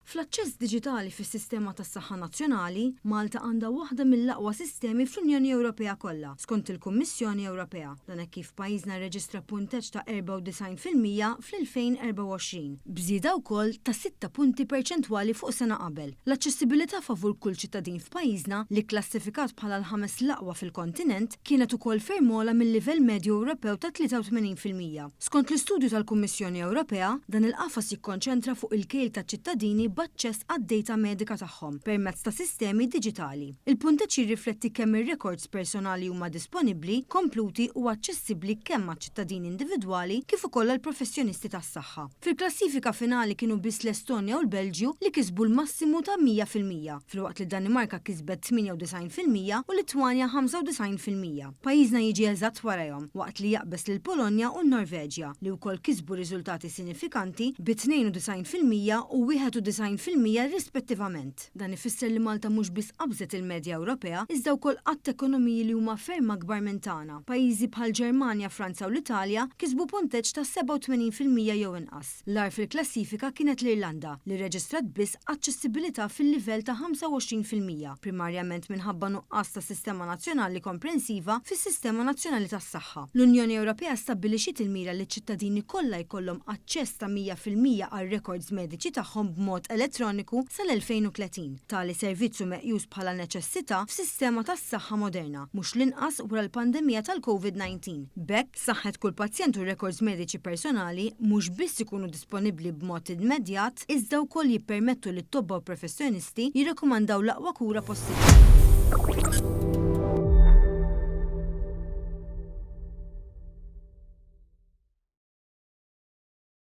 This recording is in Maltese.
Fl-aċċess diġitali fis-sistema tas-saħħa nazzjonali, Malta għandha waħda mill-aqwa sistemi fl-Unjoni Ewropea kollha, skont il-Kummissjoni Ewropea. Dan hekk kif pajjiżna rreġistra punteġġ ta' 94% fl-2024, bżieda wkoll ta' 6 punti perċentwali fuq sena qabel. L-aċċessibilità favur kull ċittadin f'pajjiżna li klassifikat bħala l-5 l-aqwa fil-kontinent kienet ukoll ferm ogħla mill-livell medju Ewropew ta' 83%. Skont l-istudju tal-Kummissjoni Ewropea, dan il-qafas jikkonċentra fuq il-kejl ta' ċittadini b'aċċess għad-data medika tagħhom permezz ta' sistemi diġitali. Il-punteġġ jirrifletti kemm ir-records personali huma disponibbli, kompluti u aċċessibbli kemm għaċ-ċittadini individwali kif ukoll għall-professjonisti tas-saħħa. Fil-klassifika finali kienu biss l-Estonja u l-Belġju li kisbu l-massimu ta' 100%, filwaqt li Danimarka kisbet 98% u Litwanja 95%. Pajjiżna jiġi eżatt warahom, waqt li jaqbes lil Polonja u n-Norveġja li wkoll kisbu riżultati sinifikanti bi 92% u 91% rispettivament. Dan ifisser li Malta mhux biss qabżet il-medja Ewropea, iżda wkoll qatt ekonomiji li huma ferm akbar minn tagħna. Pajjiżi bħal Ġermanja, Franza u l-Italja kisbu punteġġ ta' 87% jew inqas. L-agħar fil-klassifika kienet l-Irlanda li reġistrat biss aċċessibilità fil-livell ta' 25%, primarjament minħabba nuqqas ta' sistema nazzjonali komprensiva fis-sistema nazzjonali tas-saħħa. L-Unjoni Ewropea stabbilixxiet il-mira li ċ-ċittadini kollha jkollhom aċċess ta' 100% għar-records mediċi tagħhom b'mod elettroniku sal-2030. Tali servizzu meqjus bħala neċessità f'sistema tas-saħħa moderna, mhux l-inqas wara l-pandemija tal-COVID-19. B'hekk saħħet kull pazjent u records mediċi personali mhux biss ikunu disponibbli b'mod immedjat, iżda wkoll jippermettu lit-tobba u professjonisti jirrekomandaw l-aqwa kura possibbli.